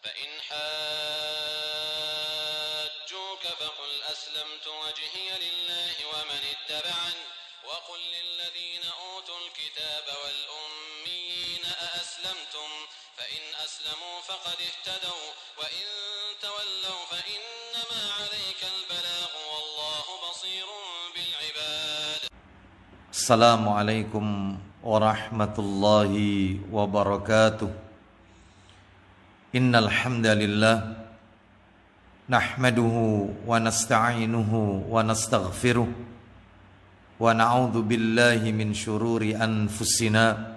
فإن حاجوك فقل أسلمت وجهي لله ومن اتبعني وقل للذين أوتوا الكتاب والأميين أأسلمتم فإن أسلموا فقد اهتدوا وإن تولوا فإنما عليك البلاغ والله بصير بالعباد. السلام عليكم ورحمة الله وبركاته. إن الحمد لله نحمده ونستعينه ونستغفره ونعوذ بالله من شرور أنفسنا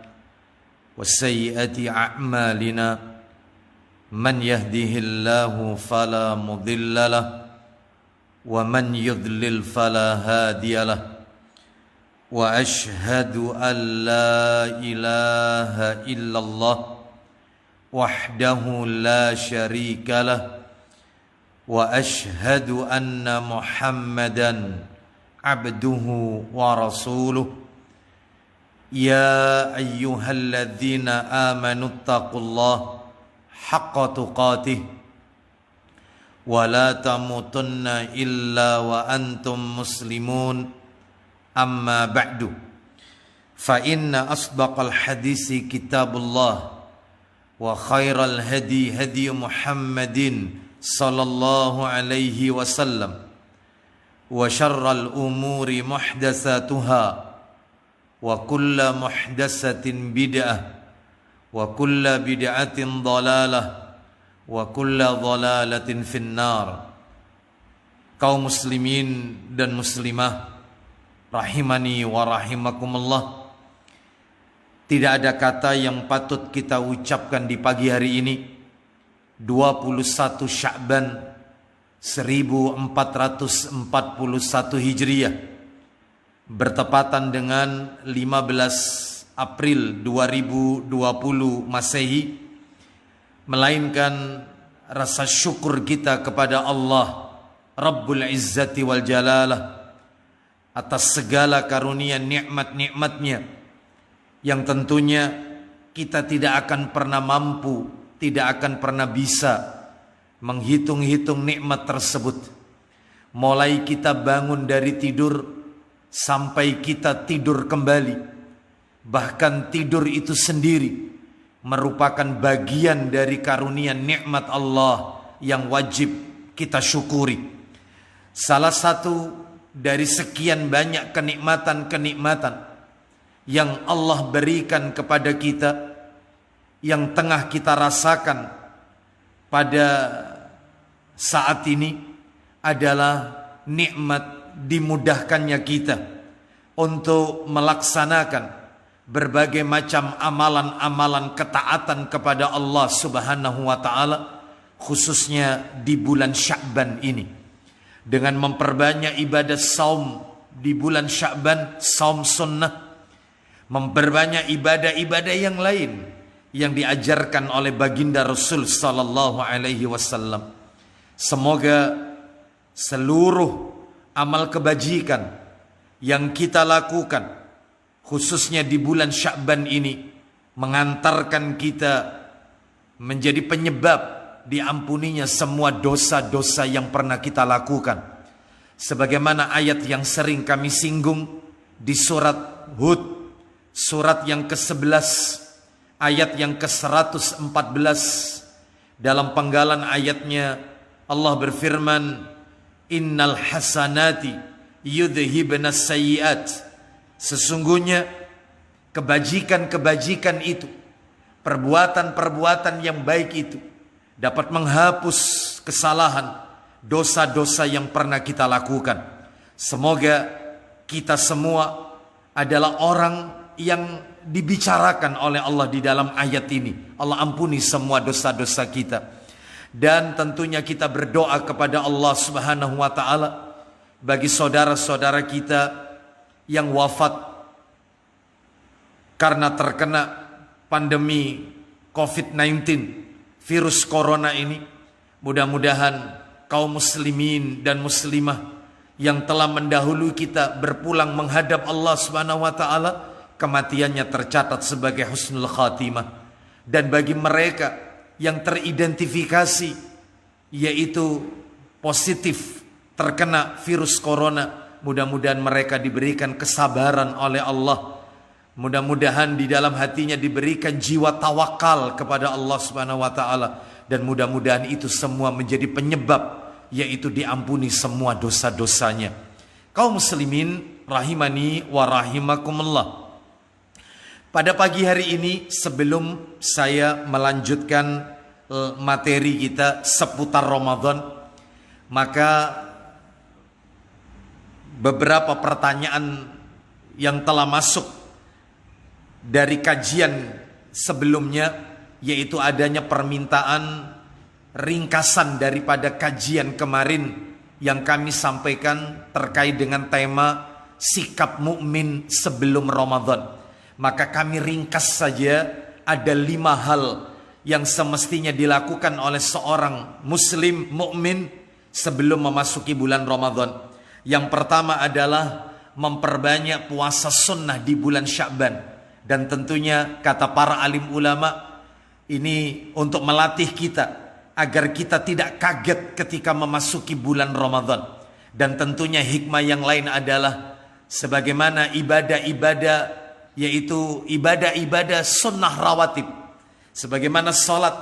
وسيئات أعمالنا من يهده الله فلا مضل له ومن يضلل فلا هادي له وأشهد أن لا إله إلا الله وحده لا شريك له وأشهد أن محمدا عبده ورسوله يا أيها الذين آمنوا اتقوا الله حق تقاته ولا تموتن إلا وأنتم مسلمون أما بعد فإن أصدق الحديث كتاب الله وخير الهدي هدي محمد صلى الله عليه وسلم وشر الأمور محدثاتها وكل محدثة بدعة وكل بدعة ضلالة وكل ضلالة في النار. Kaum muslimin dan muslimah rahimani wa rahimakumullah. Tidak ada kata yang patut kita ucapkan di pagi hari ini 21 Sya'ban 1441 Hijriah bertepatan dengan 15 April 2020 Masehi, melainkan rasa syukur kita kepada Allah Rabbul Izzati wal Jalalah atas segala karunia nikmat-nikmatnya yang tentunya kita tidak akan pernah mampu, tidak akan pernah bisa menghitung-hitung nikmat tersebut. Mulai kita bangun dari tidur sampai kita tidur kembali, bahkan tidur itu sendiri merupakan bagian dari karunia nikmat Allah yang wajib kita syukuri. Salah satu dari sekian banyak kenikmatan-kenikmatan yang Allah berikan kepada kita, yang tengah kita rasakan pada saat ini, adalah nikmat dimudahkannya kita untuk melaksanakan berbagai macam amalan-amalan ketaatan kepada Allah Subhanahu wa taala, khususnya di bulan Sya'ban ini, dengan memperbanyak ibadah saum di bulan Sya'ban, saum sunnah, memperbanyak ibadah-ibadah yang lain yang diajarkan oleh baginda Rasul sallallahu alaihi wasallam. Semoga seluruh amal kebajikan yang kita lakukan khususnya di bulan Sya'ban ini mengantarkan kita menjadi penyebab diampuninya semua dosa-dosa yang pernah kita lakukan. Sebagaimana ayat yang sering kami singgung di surat Hud, surat yang ke-11, ayat yang ke-114. Dalam penggalan ayatnya Allah berfirman, Innal hasanati yudhibnas sayyiat. Sesungguhnya kebajikan-kebajikan itu, perbuatan-perbuatan yang baik itu dapat menghapus kesalahan, dosa-dosa yang pernah kita lakukan. Semoga kita semua adalah orang yang dibicarakan oleh Allah di dalam ayat ini. Allah ampuni semua dosa-dosa kita. Dan tentunya kita berdoa kepada Allah Subhanahu wa taala bagi saudara-saudara kita yang wafat karena terkena pandemi COVID-19, virus corona ini. Mudah-mudahan kaum muslimin dan muslimah yang telah mendahului kita berpulang menghadap Allah Subhanahu wa taala, kematiannya tercatat sebagai husnul khatimah. Dan bagi mereka yang teridentifikasi yaitu positif terkena virus corona, mudah-mudahan mereka diberikan kesabaran oleh Allah. Mudah-mudahan di dalam hatinya diberikan jiwa tawakal kepada Allah Subhanahu wa taala, dan mudah-mudahan itu semua menjadi penyebab yaitu diampuni semua dosa-dosanya. Kaum muslimin rahimani wa rahimakumullah. Pada pagi hari ini, sebelum saya melanjutkan materi kita seputar Ramadan, maka beberapa pertanyaan yang telah masuk dari kajian sebelumnya, yaitu adanya permintaan ringkasan daripada kajian kemarin yang kami sampaikan terkait dengan tema sikap mukmin sebelum Ramadan. Maka kami ringkas saja, ada 5 hal yang semestinya dilakukan oleh seorang muslim mukmin sebelum memasuki bulan Ramadan. Yang pertama adalah memperbanyak puasa sunnah di bulan Sya'ban. Dan tentunya kata para alim ulama, ini untuk melatih kita agar kita tidak kaget ketika memasuki bulan Ramadan. Dan tentunya hikmah yang lain adalah sebagaimana ibadah-ibadah, yaitu ibadah-ibadah sunnah rawatib. Sebagaimana salat,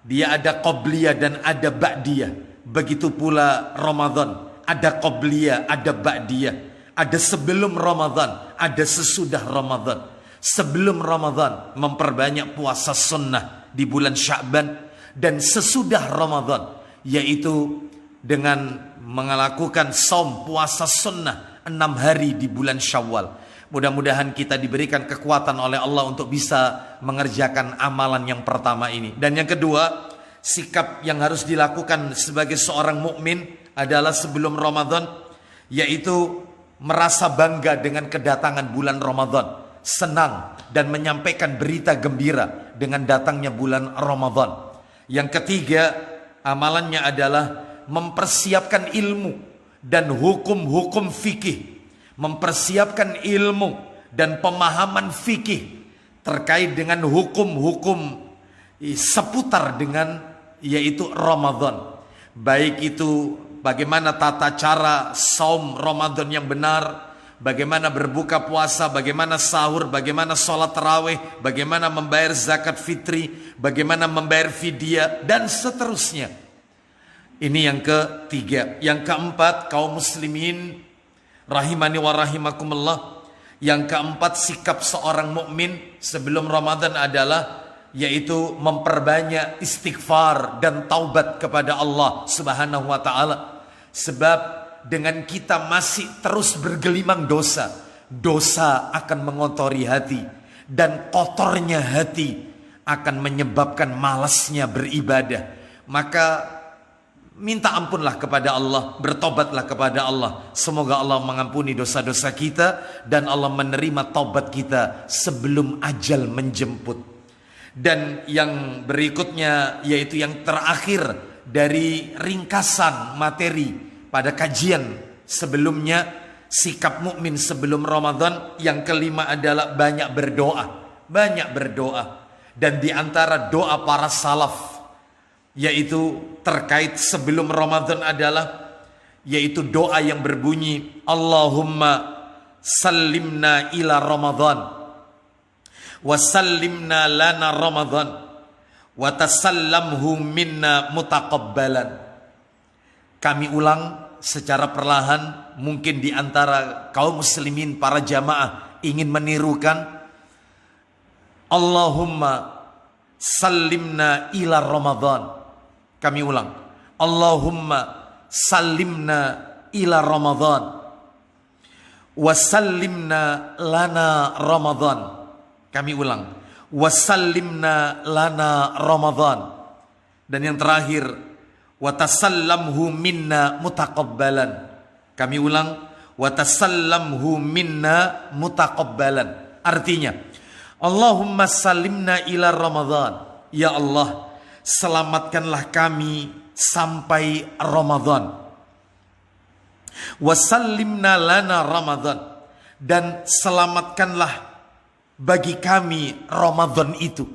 dia ada qobliyah dan ada ba'diyah. Begitu pula Ramadan, ada qobliyah, ada ba'diyah. Ada sebelum Ramadan, ada sesudah Ramadan. Sebelum Ramadan memperbanyak puasa sunnah di bulan Sya'ban, dan sesudah Ramadan yaitu dengan melakukan saum puasa sunnah 6 hari di bulan Syawal. Mudah-mudahan kita diberikan kekuatan oleh Allah untuk bisa mengerjakan amalan yang pertama ini. Dan yang kedua, sikap yang harus dilakukan sebagai seorang mukmin adalah sebelum Ramadan, yaitu merasa bangga dengan kedatangan bulan Ramadan, senang dan menyampaikan berita gembira dengan datangnya bulan Ramadan. Yang ketiga, amalannya adalah mempersiapkan ilmu dan hukum-hukum fikih, mempersiapkan ilmu dan pemahaman fikih terkait dengan hukum-hukum seputar dengan yaitu Ramadan. Baik itu bagaimana tata cara saum Ramadan yang benar, bagaimana berbuka puasa, bagaimana sahur, bagaimana sholat tarawih, bagaimana membayar zakat fitri, bagaimana membayar fidyah, dan seterusnya. Ini yang ketiga. Yang keempat, kaum muslimin rahimani wa rahimakumullah, yang keempat sikap seorang mukmin sebelum Ramadan adalah yaitu memperbanyak istighfar dan taubat kepada Allah Subhanahu wa taala. Sebab dengan kita masih terus bergelimang dosa, dosa akan mengotori hati, dan kotornya hati akan menyebabkan malasnya beribadah. Maka minta ampunlah kepada Allah, bertobatlah kepada Allah. Semoga Allah mengampuni dosa-dosa kita dan Allah menerima taubat kita sebelum ajal menjemput. Dan yang berikutnya, yaitu yang terakhir dari ringkasan materi pada kajian sebelumnya, sikap mukmin sebelum Ramadan, yang kelima adalah banyak berdoa. Banyak berdoa. Dan di antara doa para salaf yaitu terkait sebelum Ramadan adalah yaitu doa yang berbunyi, Allahumma sallimna ila Ramadan wa sallimna lana Ramadan wa tasallamhu minna mutaqabbalan. Kami ulang secara perlahan, mungkin di antara kaum muslimin para jamaah ingin menirukan, Allahumma sallimna ila Ramadan. Kami ulang, Allahumma sallimna ila Ramadan wa sallimna lana Ramadan. Kami ulang, wa sallimna lana Ramadan. Dan yang terakhir, wa tasallamhu minna mutaqabbalan. Kami ulang, wa tasallamhu minna mutaqabbalan. Artinya, Allahumma sallimna ila Ramadan. Ya Allah, selamatkanlah kami sampai Ramadan. Wa sallimna lana Ramadan. Dan selamatkanlah bagi kami Ramadan itu.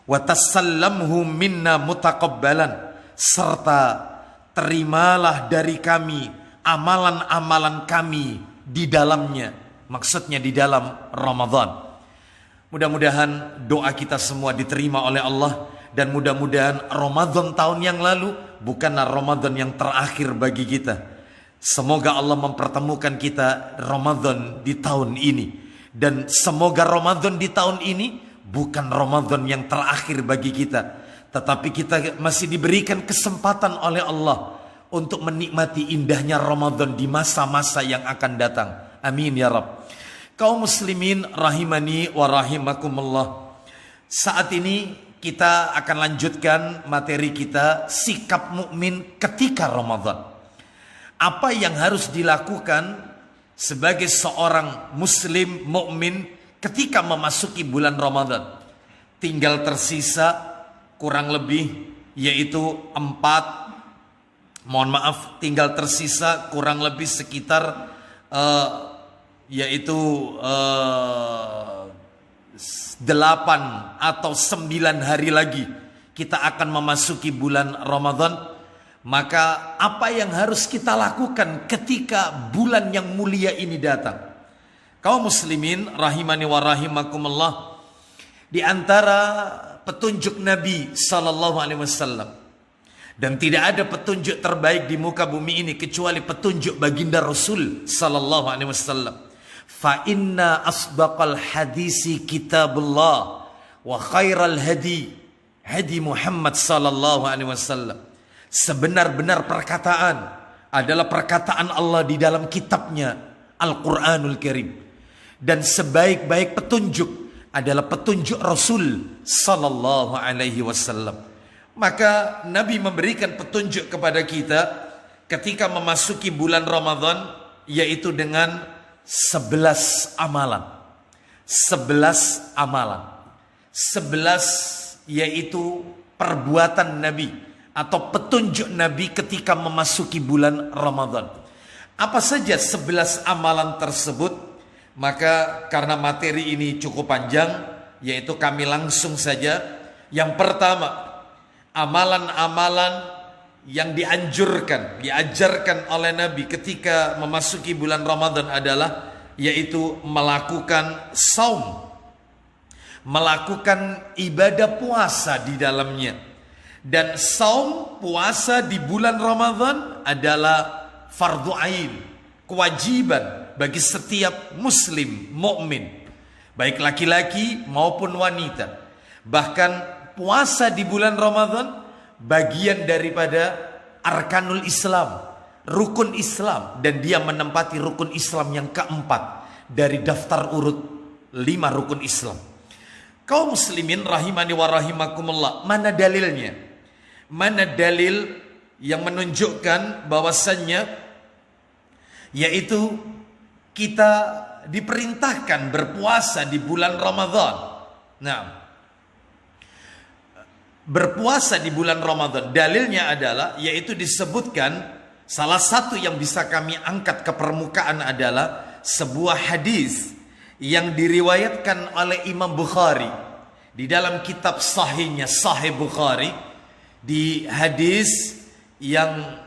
wa tasallamhu minna mutaqabbalan, serta terimalah dari kami amalan-amalan kami di dalamnya, maksudnya di dalam Ramadan. Mudah-mudahan doa kita semua diterima oleh Allah, dan mudah-mudahan Ramadan tahun yang lalu bukanlah Ramadan yang terakhir bagi kita. Semoga Allah mempertemukan kita Ramadan di tahun ini, dan semoga Ramadan di tahun ini bukan Ramadan yang terakhir bagi kita, tetapi kita masih diberikan kesempatan oleh Allah untuk menikmati indahnya Ramadan di masa-masa yang akan datang. Amin ya Rabb. Kaum muslimin rahimani wa rahimakumullah. Saat ini kita akan lanjutkan materi kita, sikap mukmin ketika Ramadan. Apa yang harus dilakukan sebagai seorang muslim mukmin ketika memasuki bulan Ramadan? Tinggal tersisa kurang lebih yaitu tinggal tersisa kurang lebih sekitar yaitu 8 atau 9 hari lagi kita akan memasuki bulan Ramadan. Maka apa yang harus kita lakukan ketika bulan yang mulia ini datang? Kaum muslimin rahimani wa rahimakumullah, di antara petunjuk Nabi sallallahu alaihi wasallam, dan tidak ada petunjuk terbaik di muka bumi ini kecuali petunjuk baginda Rasul sallallahu alaihi wasallam. Fa inna asdaqal hadisi kitabullah wa khairal hadi Muhammad sallallahu alaihi wasallam. Sebenar-benar perkataan adalah perkataan Allah di dalam kitabnya Al-Quranul Karim, dan sebaik-baik petunjuk adalah petunjuk Rasul sallallahu alaihi wasallam. Maka Nabi memberikan petunjuk kepada kita ketika memasuki bulan Ramadan, yaitu dengan 11 amalan. 11 amalan. 11 yaitu perbuatan Nabi atau petunjuk Nabi ketika memasuki bulan Ramadan. Apa saja 11 amalan tersebut? Maka karena materi ini cukup panjang, yaitu kami langsung saja. Yang pertama, amalan-amalan yang diajarkan oleh Nabi ketika memasuki bulan Ramadan adalah yaitu melakukan saum, melakukan ibadah puasa di dalamnya. Dan saum, puasa di bulan Ramadan adalah fardhu ain, kewajiban bagi setiap muslim mukmin, baik laki-laki maupun wanita. Bahkan puasa di bulan Ramadan bagian daripada arkanul Islam, rukun Islam, dan dia menempati rukun Islam yang keempat dari daftar urut 5 rukun Islam. Kaum muslimin rahimani wa rahimakumullah, mana dalilnya? Mana dalil yang menunjukkan bahwasannya yaitu kita diperintahkan berpuasa di bulan Ramadan? Nah, berpuasa di bulan Ramadan, dalilnya adalah yaitu disebutkan, salah satu yang bisa kami angkat ke permukaan adalah sebuah hadis yang diriwayatkan oleh Imam Bukhari di dalam kitab sahihnya, Sahih Bukhari, di hadis yang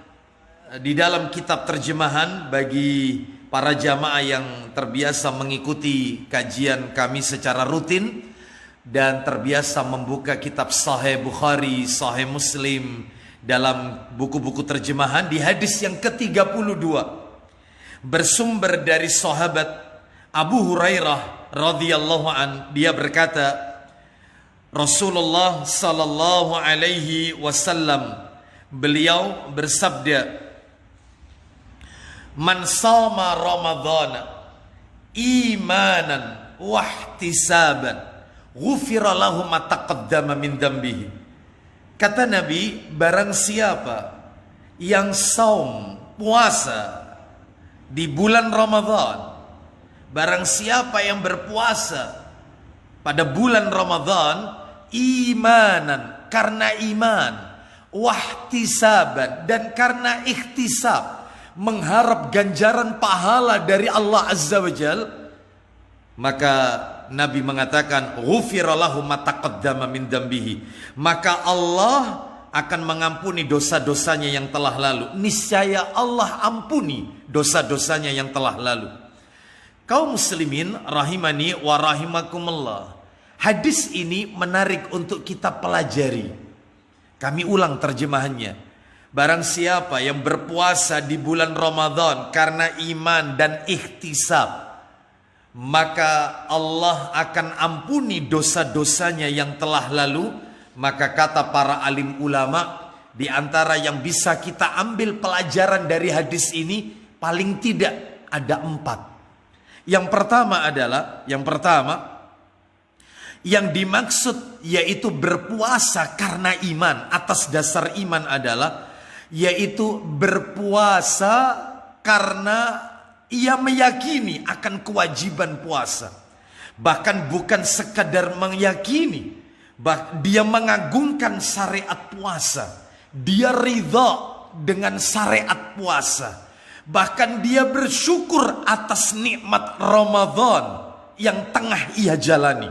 di dalam kitab terjemahan bagi para jamaah yang terbiasa mengikuti kajian kami secara rutin dan terbiasa membuka kitab Sahih Bukhari, Sahih Muslim dalam buku-buku terjemahan. Di hadis yang ke-32 bersumber dari sahabat Abu Hurairah radhiyallahu an, dia berkata, Rasulullah sallallahu alaihi wasallam, beliau bersabda, man sama Ramadhana imanan wahtisaban ghufira lahu ma taqaddama min dambihi. Kata Nabi, barang siapa yang saum, puasa di bulan Ramadan, barang siapa yang berpuasa pada bulan Ramadan imanan, karena iman, wahtisaban, dan karena ikhtisab, mengharap ganjaran pahala dari Allah Azza wa Jal, maka Nabi mengatakan, "Ghufira lahu ma taqaddama min dzambihi." Maka Allah akan mengampuni dosa-dosanya yang telah lalu. Niscaya Allah ampuni dosa-dosanya yang telah lalu. Kaum muslimin rahimani wa rahimakumullah. Hadis ini menarik untuk kita pelajari. Kami ulang terjemahannya. Barang siapa yang berpuasa di bulan Ramadan karena iman dan ihtisab, maka Allah akan ampuni dosa-dosanya yang telah lalu. Maka kata para alim ulama, di antara yang bisa kita ambil pelajaran dari hadis ini paling tidak ada 4. Yang pertama adalah, yang dimaksud yaitu berpuasa karena iman, atas dasar iman adalah yaitu berpuasa karena ia meyakini akan kewajiban puasa. Bahkan bukan sekadar meyakini, dia mengagungkan syariat puasa. Dia ridha dengan syariat puasa. Bahkan dia bersyukur atas nikmat Ramadan yang tengah ia jalani.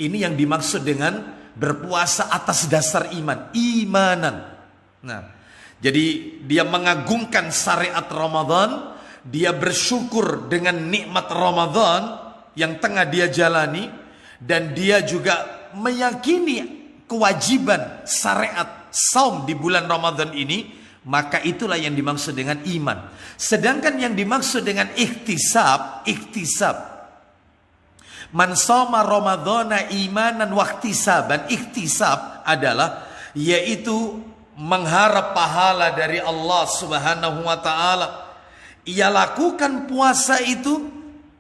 Ini yang dimaksud dengan berpuasa atas dasar iman, imanan. Nah, jadi dia mengagungkan syariat Ramadan, dia bersyukur dengan nikmat Ramadan yang tengah dia jalani, dan dia juga meyakini kewajiban syariat saum di bulan Ramadan ini, maka itulah yang dimaksud dengan iman. Sedangkan yang dimaksud dengan ihtisab, man shoma ramadhana imanan wa ihtisaban, ihtisab adalah yaitu mengharap pahala dari Allah Subhanahu wa taala. Ia lakukan puasa itu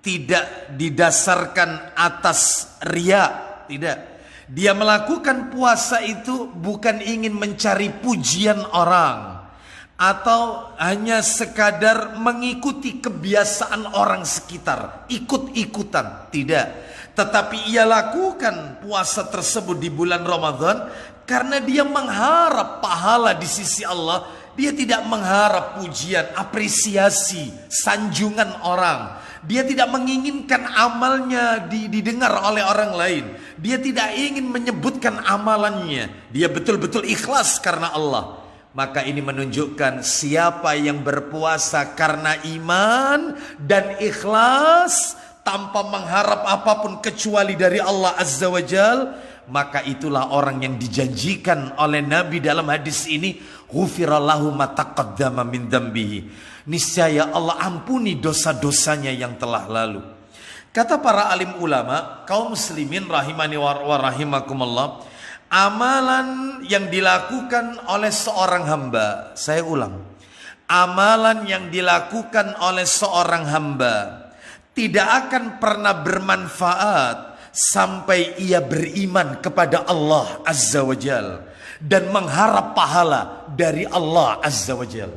tidak didasarkan atas riya, tidak. Dia melakukan puasa itu bukan ingin mencari pujian orang atau hanya sekadar mengikuti kebiasaan orang sekitar, ikut-ikutan, tidak. Tetapi ia lakukan puasa tersebut di bulan Ramadan karena dia mengharap pahala di sisi Allah. Dia tidak mengharap pujian, apresiasi, sanjungan orang. Dia tidak menginginkan amalnya didengar oleh orang lain. Dia tidak ingin menyebutkan amalannya. Dia betul-betul ikhlas karena Allah. Maka ini menunjukkan siapa yang berpuasa karena iman dan ikhlas tanpa mengharap apapun kecuali dari Allah Azza wa Jal, maka itulah orang yang dijanjikan oleh Nabi dalam hadis ini, ghufira lahu ma taqaddama min dzambihi. Niscaya Allah ampuni dosa-dosanya yang telah lalu. Kata para alim ulama, kaum muslimin rahimani wa rahimakumullah, amalan yang dilakukan oleh seorang hamba, saya ulang, amalan yang dilakukan oleh seorang hamba tidak akan pernah bermanfaat sampai ia beriman kepada Allah Azza wa Jal dan mengharap pahala dari Allah Azza wa Jal.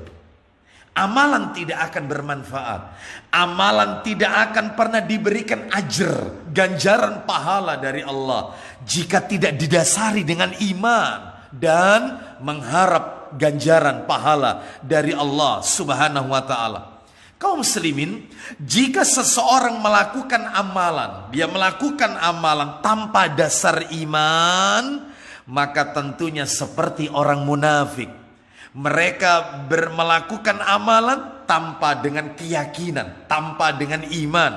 Amalan tidak akan bermanfaat. Amalan tidak akan pernah diberikan ajr, ganjaran pahala dari Allah, jika tidak didasari dengan iman dan mengharap ganjaran pahala dari Allah Subhanahu wa ta'ala. Kaum muslimin, jika seseorang melakukan amalan, dia melakukan amalan tanpa dasar iman, maka tentunya seperti orang munafik. Mereka melakukan amalan tanpa dengan keyakinan, tanpa dengan iman.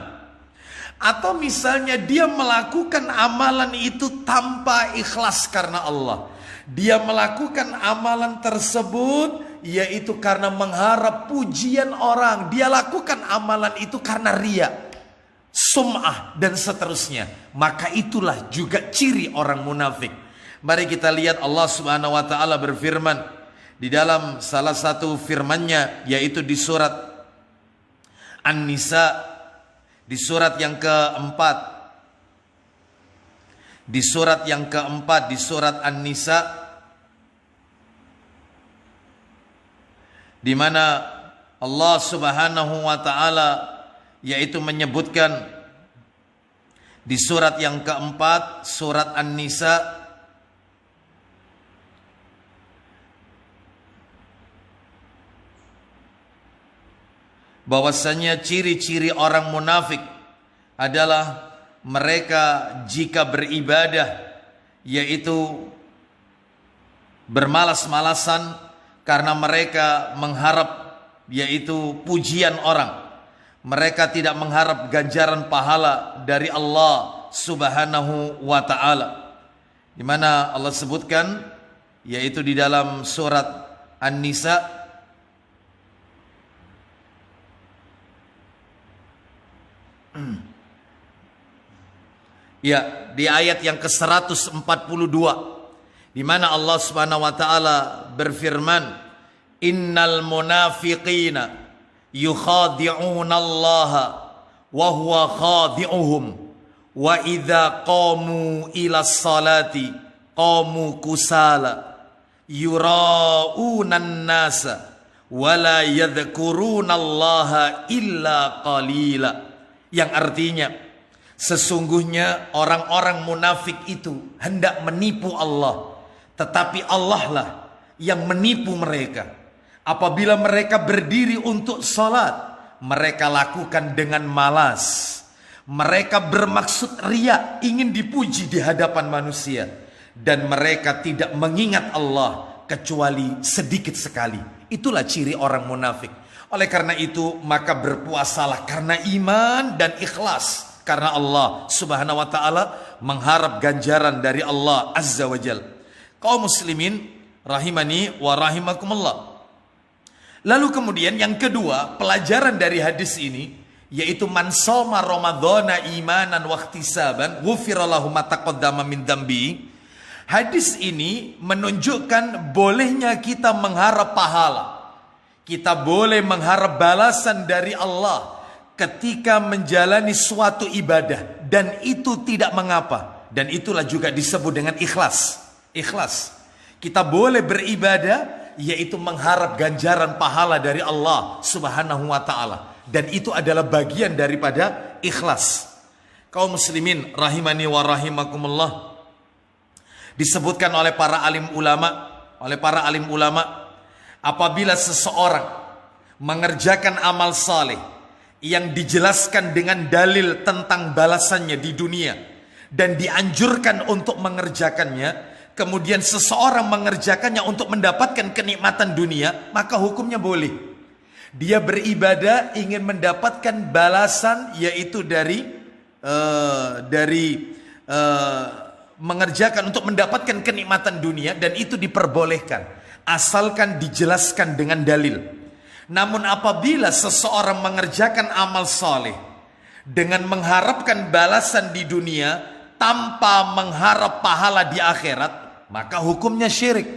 Atau misalnya dia melakukan amalan itu tanpa ikhlas karena Allah. Dia melakukan amalan tersebut yaitu karena mengharap pujian orang. Dia lakukan amalan itu karena riya, sum'ah dan seterusnya. Maka itulah juga ciri orang munafik. Mari kita lihat Allah Subhanahu wa ta'ala berfirman di dalam salah satu firman-Nya, yaitu di surat An-Nisa, di surat yang keempat, di surat An-Nisa, di mana Allah Subhanahu wa ta'ala yaitu menyebutkan di surat yang keempat, surat An-Nisa, bahwasanya ciri-ciri orang munafik adalah mereka jika beribadah yaitu bermalas-malasan karena mereka mengharap yaitu pujian orang. Mereka tidak mengharap ganjaran pahala dari Allah Subhanahu wa ta'ala. Di mana Allah sebutkan yaitu di dalam surat An-Nisa ya, di ayat yang ke-142 di mana Allah Subhanahu wa taala berfirman, "Innal munafiqina yukhadi'una Allah wa huwa khadi'uhum wa idza qamu ila sholati qamu kusala yura'unan nasa wa la yadhkuruna Allah illa qalila." Yang artinya, sesungguhnya orang-orang munafik itu hendak menipu Allah, tetapi Allah lah yang menipu mereka. Apabila mereka berdiri untuk salat, mereka lakukan dengan malas. Mereka bermaksud riya, ingin dipuji di hadapan manusia, dan mereka tidak mengingat Allah kecuali sedikit sekali. Itulah ciri orang munafik. Oleh karena itu, maka berpuasalah karena iman dan ikhlas, karena Allah Subhanahu wa ta'ala mengharap ganjaran dari Allah Azza wa Jal. Kaum muslimin rahimani wa rahimakumullah. Lalu kemudian yang kedua, pelajaran dari hadis ini yaitu man shoma ramadhana imanan wa ihtisaban ghufira lahu ma taqaddama min dzambi. Hadis ini menunjukkan bolehnya kita mengharap pahala. Kita boleh mengharap balasan dari Allah ketika menjalani suatu ibadah, dan itu tidak mengapa, dan itulah juga disebut dengan ikhlas. Ikhlas. Kita boleh beribadah yaitu mengharap ganjaran pahala dari Allah Subhanahu wa taala, dan itu adalah bagian daripada ikhlas. Kaum muslimin rahimani wa rahimakumullah, disebutkan oleh para alim ulama, apabila seseorang mengerjakan amal saleh yang dijelaskan dengan dalil tentang balasannya di dunia dan dianjurkan untuk mengerjakannya, kemudian seseorang mengerjakannya untuk mendapatkan kenikmatan dunia, maka hukumnya boleh. Dia beribadah ingin mendapatkan balasan yaitu dari mengerjakan untuk mendapatkan kenikmatan dunia, dan itu diperbolehkan asalkan dijelaskan dengan dalil. Namun apabila seseorang mengerjakan amal soleh dengan mengharapkan balasan di dunia tanpa mengharap pahala di akhirat, maka hukumnya syirik.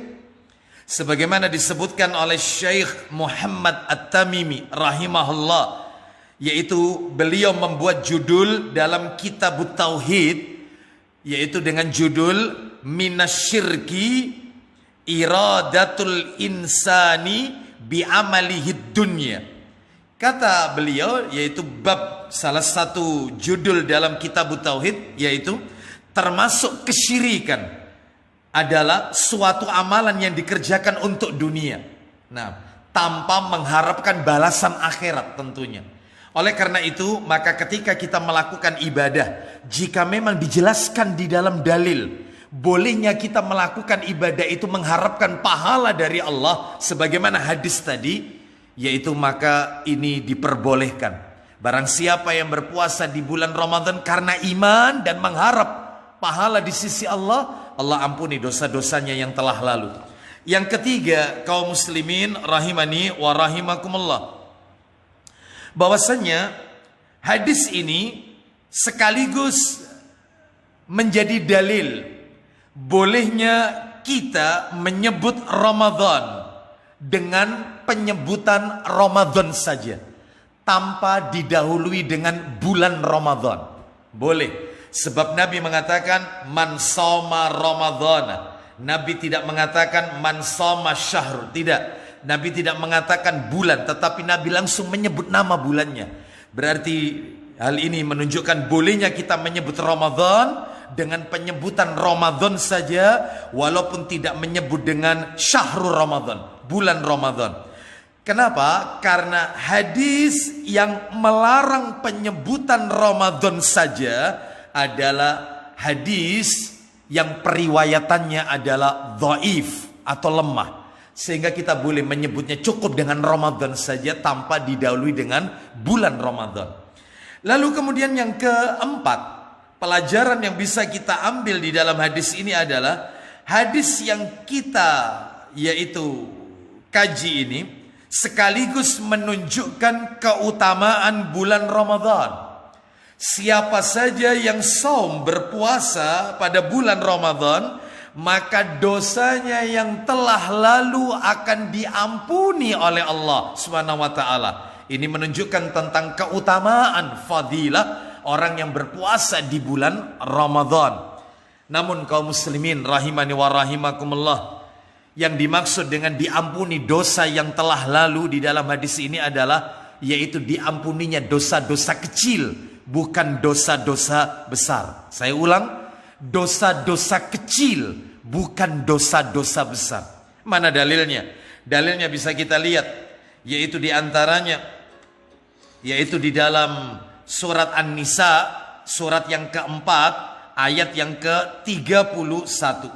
Sebagaimana disebutkan oleh Syekh Muhammad At-Tamimi rahimahullah, yaitu beliau membuat judul dalam kitab Tauhid, yaitu dengan judul Minasyirki Iradatul Insani Bi'amalihid Dunya. Kata beliau, yaitu bab salah satu judul dalam kitab Tauhid, yaitu termasuk kesyirikan adalah suatu amalan yang dikerjakan untuk dunia, nah, tanpa mengharapkan balasan akhirat tentunya. Oleh karena itu, maka ketika kita melakukan ibadah, jika memang dijelaskan di dalam dalil bolehnya kita melakukan ibadah itu mengharapkan pahala dari Allah sebagaimana hadis tadi, yaitu maka ini diperbolehkan. Barang siapa yang berpuasa di bulan Ramadan karena iman dan mengharap pahala di sisi Allah, Allah ampuni dosa-dosanya yang telah lalu. Yang ketiga, kaum muslimin rahimani wa rahimakumullah, bahwasanya hadis ini sekaligus menjadi dalil bolehnya kita menyebut Ramadan dengan penyebutan Ramadan saja tanpa didahului dengan bulan Ramadan. Boleh, sebab Nabi mengatakan man shoma Ramadhana. Nabi tidak mengatakan man shoma syahr, tidak. Nabi tidak mengatakan bulan, tetapi Nabi langsung menyebut nama bulannya. Berarti hal ini menunjukkan bolehnya kita menyebut Ramadan dengan penyebutan Ramadan saja, walaupun tidak menyebut dengan syahrul Ramadan, bulan Ramadan. Kenapa? Karena hadis yang melarang penyebutan Ramadan saja adalah hadis yang periwayatannya adalah dhaif atau lemah, sehingga kita boleh menyebutnya cukup dengan Ramadan saja tanpa didahului dengan bulan Ramadan. Lalu kemudian yang keempat, pelajaran yang bisa kita ambil di dalam hadis ini adalah hadis yang kita yaitu kaji ini sekaligus menunjukkan keutamaan bulan Ramadan. Siapa saja yang saum berpuasa pada bulan Ramadan, maka dosanya yang telah lalu akan diampuni oleh Allah Subhanahu wa taala. Ini menunjukkan tentang keutamaan fadilah orang yang berpuasa di bulan Ramadan. Namun kaum muslimin rahimani wa rahimakumullah, yang dimaksud dengan diampuni dosa yang telah lalu di dalam hadis ini adalah yaitu diampuninya dosa-dosa kecil, bukan dosa-dosa besar. Saya ulang, dosa-dosa kecil, bukan dosa-dosa besar. Mana dalilnya? Dalilnya bisa kita lihat, yaitu di antaranya, yaitu di dalam surat An-Nisa, surat yang keempat, ayat yang ke-31.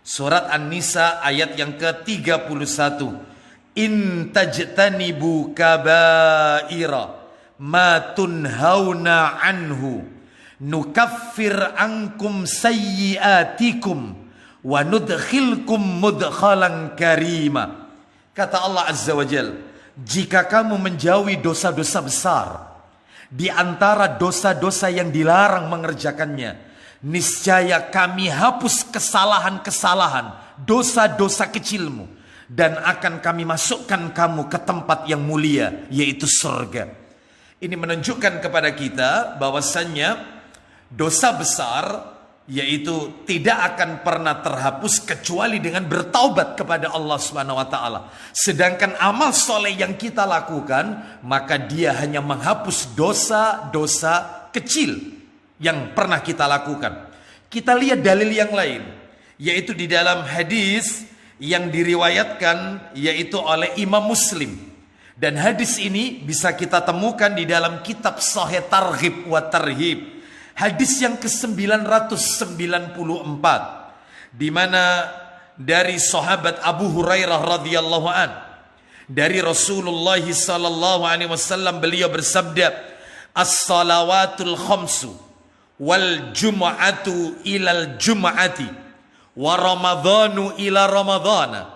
Surat An-Nisa ayat yang ke-31. In tajtanibu kabaira ma tunhauna anhu nukaffir ankum sayyiatikum wa nudkhilkum mudkhalan karima. Kata Allah Azza wa Jalla, jika kamu menjauhi dosa-dosa besar di antara dosa-dosa yang dilarang mengerjakannya, niscaya kami hapus kesalahan-kesalahan, dosa-dosa kecilmu, dan akan kami masukkan kamu ke tempat yang mulia, yaitu surga. Ini menunjukkan kepada kita bahwasannya dosa besar yaitu tidak akan pernah terhapus kecuali dengan bertaubat kepada Allah Subhanahu wa taala. Sedangkan amal soleh yang kita lakukan, maka dia hanya menghapus dosa-dosa kecil yang pernah kita lakukan. Kita lihat dalil yang lain, yaitu di dalam hadis yang diriwayatkan yaitu oleh Imam Muslim. Dan hadis ini bisa kita temukan di dalam kitab Sahih Targhib wa Tarhib. Hadis yang ke-994, di mana dari sahabat Abu Hurairah radhiyallahu an, dari Rasulullah sallallahu alaihi wasallam, beliau bersabda, as-salawatul khamsu wal jum'atu ilal jum'ati wa ramadhanu ila ramadhana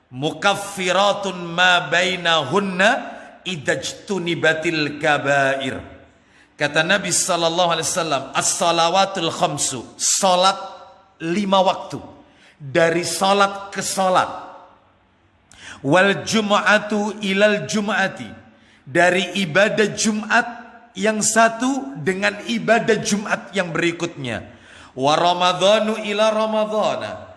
mukaffiratun ma bainahunna idajtunibatil kabair. Kata Nabi sallallahu alaihi wasallam, as-salawatul khamsu, salat 5 waktu, dari salat ke salat. Wal jum'atu ilal jum'ati, dari ibadah Jumat yang satu dengan ibadah Jumat yang berikutnya. Wa ramadhanu ila ramadhana,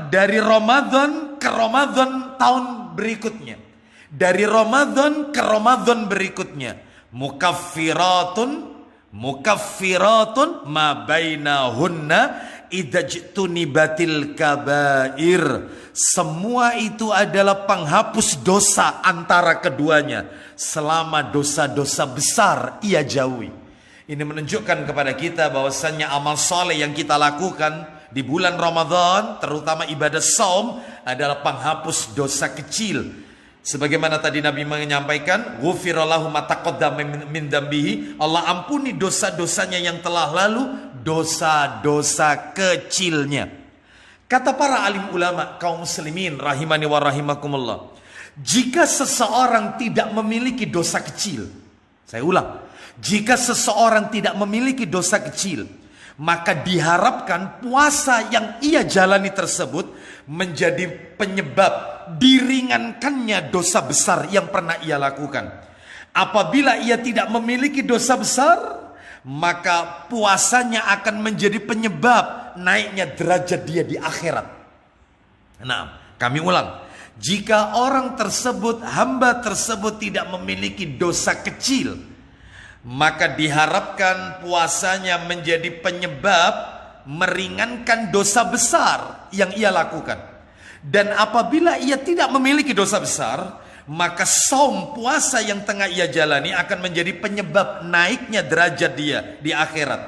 dari Ramadan ke Ramadan tahun berikutnya, dari Ramadan ke Ramadan berikutnya. Mukaffiratun ma bainahunna idajtunibatil kabair. Semua itu adalah penghapus dosa antara keduanya, selama dosa-dosa besar ia jauhi. Ini menunjukkan kepada kita bahwasannya amal soleh yang kita lakukan di bulan Ramadan, terutama ibadah saum, adalah penghapus dosa kecil. Sebagaimana tadi Nabi menyampaikan, ghufira lahu ma taqaddama min dambihi, Allah ampuni dosa-dosanya yang telah lalu, dosa-dosa kecilnya. Kata para alim ulama kaum muslimin rahimani wa rahimakumullah, jika seseorang tidak memiliki dosa kecil, saya ulang, jika seseorang tidak memiliki dosa kecil, maka diharapkan puasa yang ia jalani tersebut menjadi penyebab diringankannya dosa besar yang pernah ia lakukan. Apabila ia tidak memiliki dosa besar, maka puasanya akan menjadi penyebab naiknya derajat dia di akhirat. Nah, kami ulang, jika orang tersebut, hamba tersebut tidak memiliki dosa kecil, maka diharapkan puasanya menjadi penyebab meringankan dosa besar yang ia lakukan. Dan apabila ia tidak memiliki dosa besar, maka saum puasa yang tengah ia jalani akan menjadi penyebab naiknya derajat dia di akhirat.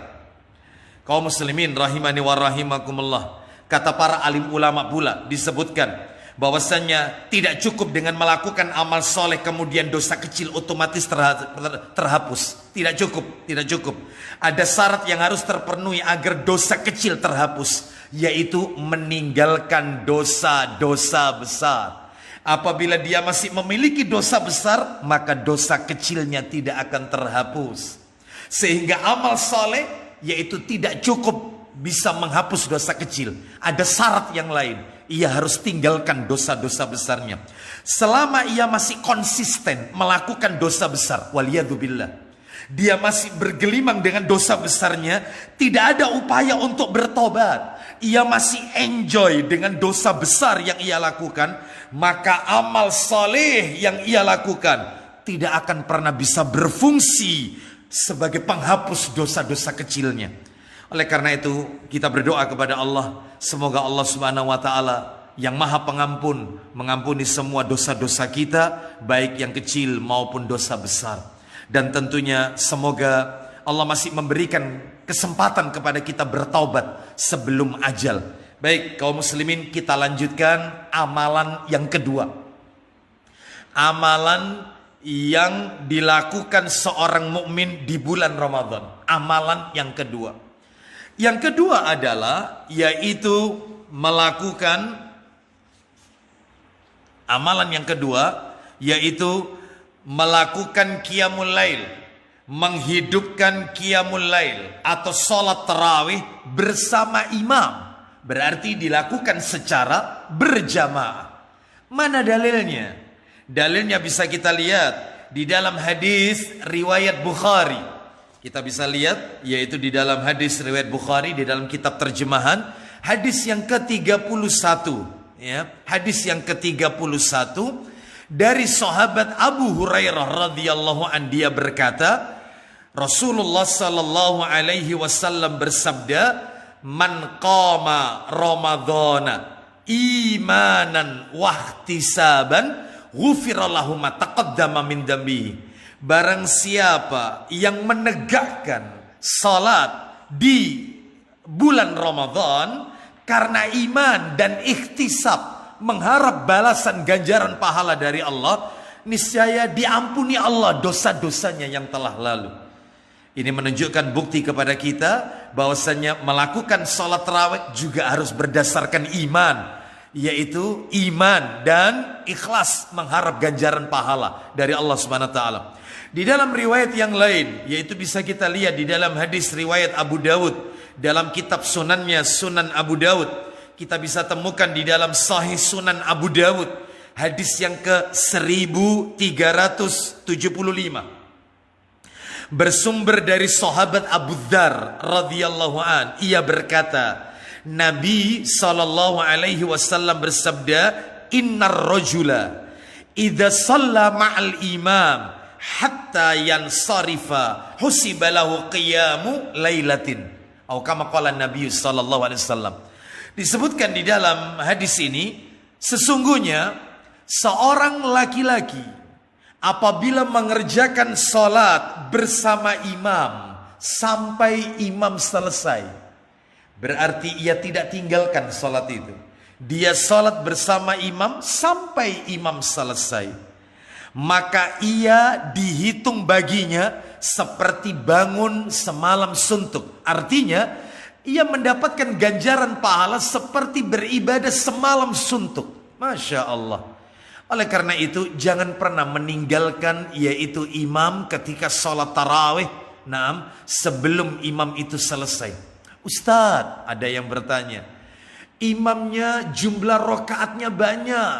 Kaum muslimin rahimani wa rahimakumullah. Kata para alim ulama pula disebutkan bahwasanya tidak cukup dengan melakukan amal soleh kemudian dosa kecil otomatis terhapus. Tidak cukup. Ada syarat yang harus terpenuhi agar dosa kecil terhapus, yaitu meninggalkan dosa-dosa besar. Apabila dia masih memiliki dosa besar, maka dosa kecilnya tidak akan terhapus. Sehingga amal soleh yaitu tidak cukup bisa menghapus dosa kecil. Ada syarat yang lain. Ia harus tinggalkan dosa-dosa besarnya. Selama ia masih konsisten melakukan dosa besar, waliyadzubillah, dia masih bergelimang dengan dosa besarnya, tidak ada upaya untuk bertobat, ia masih enjoy dengan dosa besar yang ia lakukan, maka amal soleh yang ia lakukan tidak akan pernah bisa berfungsi sebagai penghapus dosa-dosa kecilnya. Oleh karena itu kita berdoa kepada Allah, semoga Allah Subhanahu wa taala yang Maha Pengampun mengampuni semua dosa-dosa kita, baik yang kecil maupun dosa besar. Dan tentunya semoga Allah masih memberikan kesempatan kepada kita bertaubat sebelum ajal. Baik kaum muslimin, kita lanjutkan amalan yang kedua. Amalan yang dilakukan seorang mukmin di bulan Ramadan. Amalan yang kedua. Yang kedua adalah yaitu melakukan amalan yang kedua yaitu melakukan qiyamul lail, menghidupkan qiyamul lail atau salat tarawih bersama imam. Berarti dilakukan secara berjamaah. Mana dalilnya? Dalilnya bisa kita lihat di dalam hadis riwayat Bukhari. Kita bisa lihat yaitu di dalam hadis riwayat Bukhari di dalam kitab terjemahan, hadis yang ke-31 ya, hadis yang ke-31 dari sahabat Abu Hurairah radhiyallahu an, dia berkata, Rasulullah sallallahu alaihi wasallam bersabda, "Man qama Ramadhana imanan wahtisaban ghufira lahu ma taqaddama min dambihi." Barang siapa yang menegakkan salat di bulan Ramadan karena iman dan ikhtisab, mengharap balasan ganjaran pahala dari Allah, niscaya diampuni Allah dosa-dosanya yang telah lalu. Ini menunjukkan bukti kepada kita bahwasanya melakukan salat tarawih juga harus berdasarkan iman, yaitu iman dan ikhlas mengharap ganjaran pahala dari Allah Subhanahu wa taala. Di dalam riwayat yang lain, yaitu bisa kita lihat di dalam hadis riwayat Abu Dawud, dalam kitab sunannya Sunan Abu Dawud, kita bisa temukan di dalam Sahih Sunan Abu Dawud, hadis yang ke-1375. Bersumber dari sahabat Abu Dzar radhiyallahu an, ia berkata, Nabi sallallahu alaihi wasallam bersabda, "Innar rajula idza shalla ma'al imam hatta yansarifa husiba lahu qiyamu lailatin." Atau kama qala Nabi sallallahu alaihi wasallam. Disebutkan di dalam hadis ini, sesungguhnya seorang laki-laki apabila mengerjakan salat bersama imam sampai imam selesai, berarti ia tidak tinggalkan salat itu. Dia salat bersama imam sampai imam selesai, maka ia dihitung baginya seperti bangun semalam suntuk. Artinya ia mendapatkan ganjaran pahala seperti beribadah semalam suntuk. Masya Allah. Oleh karena itu jangan pernah meninggalkan yaitu imam ketika sholat tarawih. Sebelum imam itu selesai. Ustadz, ada yang bertanya, imamnya jumlah rakaatnya banyak.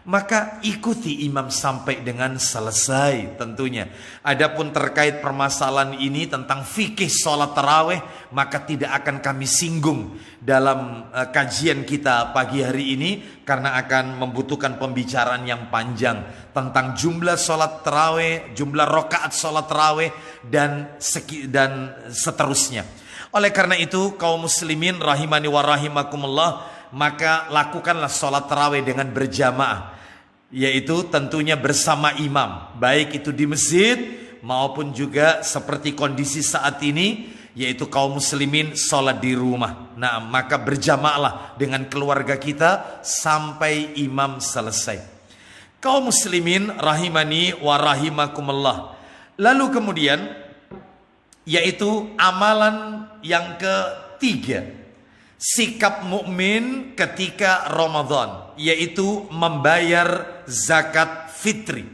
Maka ikuti imam sampai dengan selesai tentunya. Adapun terkait permasalahan ini tentang fikih sholat tarawih, maka tidak akan kami singgung dalam kajian kita pagi hari ini, karena akan membutuhkan pembicaraan yang panjang tentang jumlah sholat tarawih, jumlah rakaat sholat tarawih dan seterusnya. Oleh karena itu kaum muslimin rahimani wa rahimakumullah, maka lakukanlah sholat tarawih dengan berjamaah, yaitu tentunya bersama imam, baik itu di masjid maupun juga seperti kondisi saat ini yaitu kaum muslimin sholat di rumah. Nah, maka berjamaahlah dengan keluarga kita sampai imam selesai. Kaum muslimin rahimani wa rahimakumullah. Lalu kemudian yaitu amalan yang ketiga, sikap mukmin ketika Ramadan, yaitu membayar zakat fitri.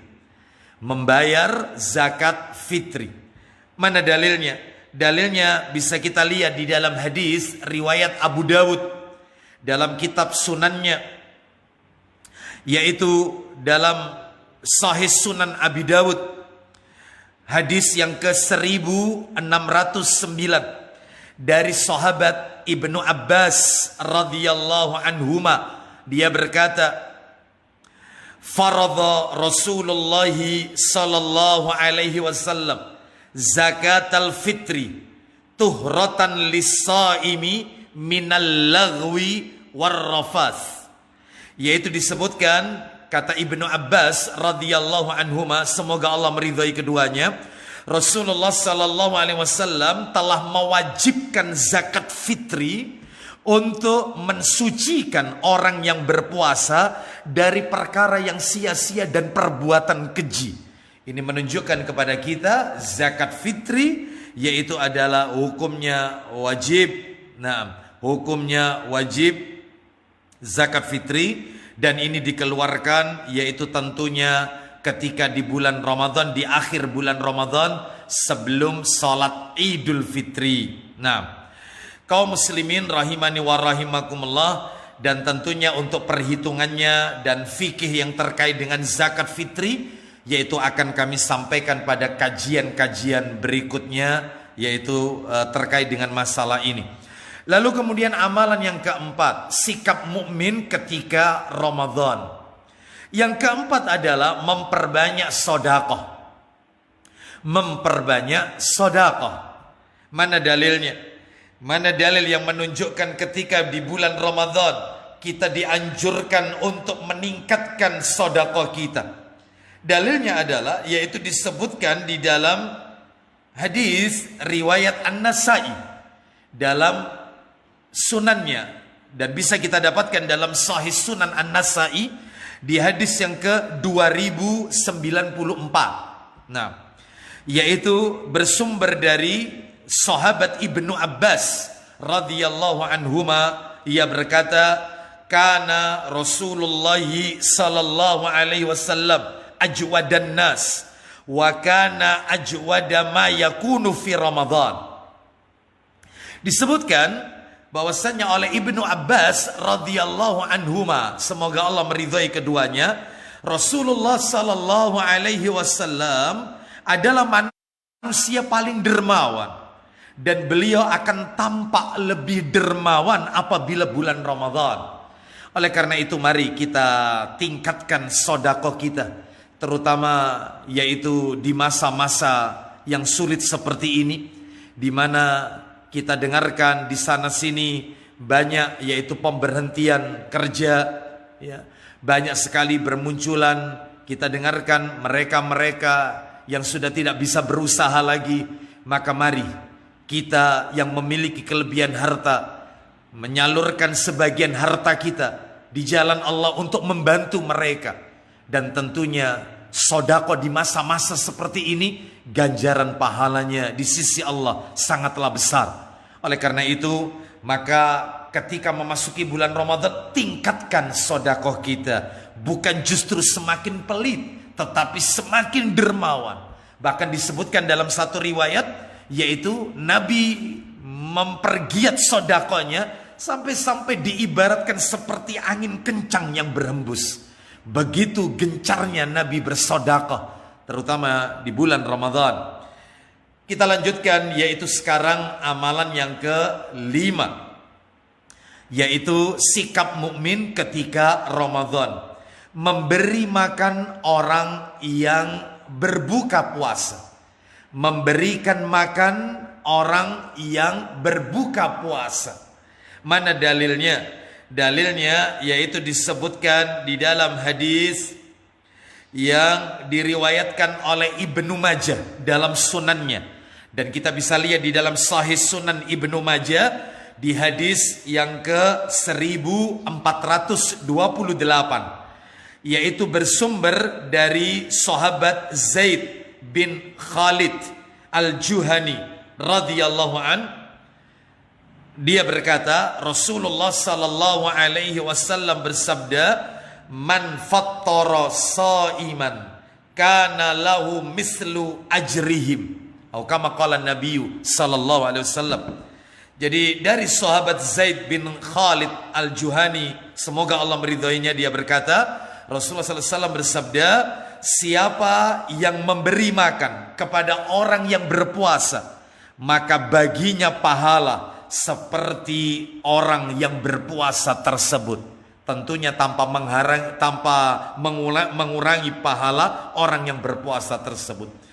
Membayar zakat fitri. Mana dalilnya? Dalilnya bisa kita lihat di dalam hadis riwayat Abu Dawud dalam kitab sunannya, yaitu dalam Sahih Sunan Abi Dawud, hadis yang ke-1609 dari sahabat Ibnu Abbas radhiyallahu anhuma. Dia berkata, faradha Rasulullah sallallahu alaihi wasallam zakatal fitri tuhratan lis-shaimi minal lagwi warrafath. Yaitu disebutkan, kata Ibnu Abbas radhiyallahu anhuma, semoga Allah meridhai keduanya, Rasulullah sallallahu alaihi wasallam telah mewajibkan zakat fitri untuk mensucikan orang yang berpuasa dari perkara yang sia-sia dan perbuatan keji. Ini menunjukkan kepada kita zakat fitri yaitu adalah hukumnya wajib. Nah, hukumnya wajib zakat fitri, dan ini dikeluarkan yaitu tentunya ketika di bulan Ramadan, di akhir bulan Ramadan sebelum salat Idul Fitri. Nah, kaum muslimin rahimani wa rahimakumullah, dan tentunya untuk perhitungannya dan fikih yang terkait dengan zakat fitri yaitu akan kami sampaikan pada kajian-kajian berikutnya, yaitu terkait dengan masalah ini. Lalu kemudian amalan yang keempat, sikap mukmin ketika Ramadan. Yang keempat adalah memperbanyak sedekah. Memperbanyak sedekah. Mana dalilnya? Mana dalil yang menunjukkan ketika di bulan Ramadan kita dianjurkan untuk meningkatkan sedekah kita? Dalilnya adalah yaitu disebutkan di dalam hadis riwayat An-Nasa'i dalam sunannya, dan bisa kita dapatkan dalam Sahih Sunan An-Nasa'i di hadis yang ke-2094. Nah, yaitu bersumber dari sahabat Ibnu Abbas radhiyallahu anhuma. Ia berkata, kana Rasulullah sallallahu alaihi wasallam ajwadan nas wa kana ajwada ma yakunu fi Ramadan. Disebutkan bahwasanya oleh Ibnu Abbas radhiyallahu anhuma, semoga Allah meridhai keduanya, Rasulullah sallallahu alaihi wasallam adalah manusia paling dermawan, dan beliau akan tampak lebih dermawan apabila bulan Ramadan. Oleh karena itu mari kita tingkatkan sedekah kita, terutama yaitu di masa-masa yang sulit seperti ini, di mana kita dengarkan di sana sini banyak yaitu pemberhentian kerja, ya, banyak sekali bermunculan. Kita dengarkan mereka-mereka yang sudah tidak bisa berusaha lagi. Maka mari kita yang memiliki kelebihan harta menyalurkan sebagian harta kita di jalan Allah untuk membantu mereka. Dan tentunya sedekah di masa-masa seperti ini ganjaran pahalanya di sisi Allah sangatlah besar. Oleh karena itu, maka ketika memasuki bulan Ramadan, tingkatkan sedekah kita, bukan justru semakin pelit, tetapi semakin dermawan. Bahkan disebutkan dalam satu riwayat, yaitu Nabi mempergiat sedekahnya sampai-sampai diibaratkan seperti angin kencang yang berhembus. Begitu gencarnya Nabi bersedekah, terutama di bulan Ramadan. Kita lanjutkan, yaitu sekarang amalan yang kelima, yaitu sikap mukmin ketika Ramadan, memberi makan orang yang berbuka puasa. Memberikan makan orang yang berbuka puasa. Mana dalilnya? Dalilnya yaitu disebutkan di dalam hadis yang diriwayatkan oleh Ibnu Majah dalam sunannya, Dan kita bisa lihat di dalam Sahih Sunan Ibnu Majah di hadis yang ke 1428, yaitu bersumber dari sahabat Zaid bin Khalid Al-Juhani radhiyallahu an. Dia berkata, Rasulullah sallallahu alaihi wasallam bersabda, "Man fattara shaiman kana lahu mislu ajrihim." Atau kama qala Nabi sallallahu alaihi wasallam. Jadi dari sahabat Zaid bin Khalid Al-Juhani, semoga Allah meridhoinya, dia berkata, Rasulullah sallallahu alaihi wasallam bersabda, siapa yang memberi makan kepada orang yang berpuasa, maka baginya pahala seperti orang yang berpuasa tersebut. Tentunya tanpa mengurangi pahala orang yang berpuasa tersebut.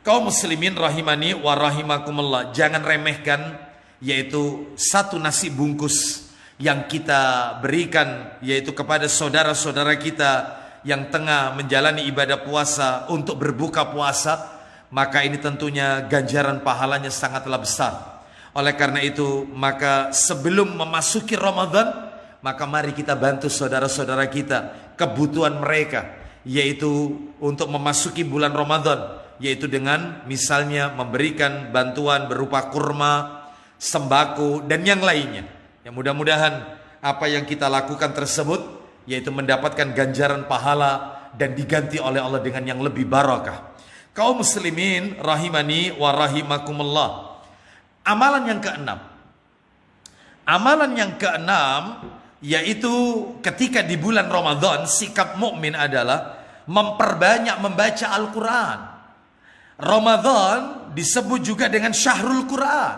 Kaum muslimin rahimani wa rahimakumullah, jangan remehkan yaitu satu nasi bungkus yang kita berikan yaitu kepada saudara-saudara kita yang tengah menjalani ibadah puasa untuk berbuka puasa, maka ini tentunya ganjaran pahalanya sangatlah besar. Oleh karena itu, maka sebelum memasuki Ramadan, maka mari kita bantu saudara-saudara kita kebutuhan mereka, yaitu untuk memasuki bulan Ramadan, yaitu dengan misalnya memberikan bantuan berupa kurma, sembako, dan yang lainnya. Yang mudah-mudahan apa yang kita lakukan tersebut yaitu mendapatkan ganjaran pahala dan diganti oleh Allah dengan yang lebih barakah. Kaum muslimin rahimani wa rahimakumullah. Amalan yang keenam. Amalan yang keenam yaitu ketika di bulan Ramadan, sikap mukmin adalah memperbanyak membaca Al-Quran. Ramadan disebut juga dengan Syahrul Quran,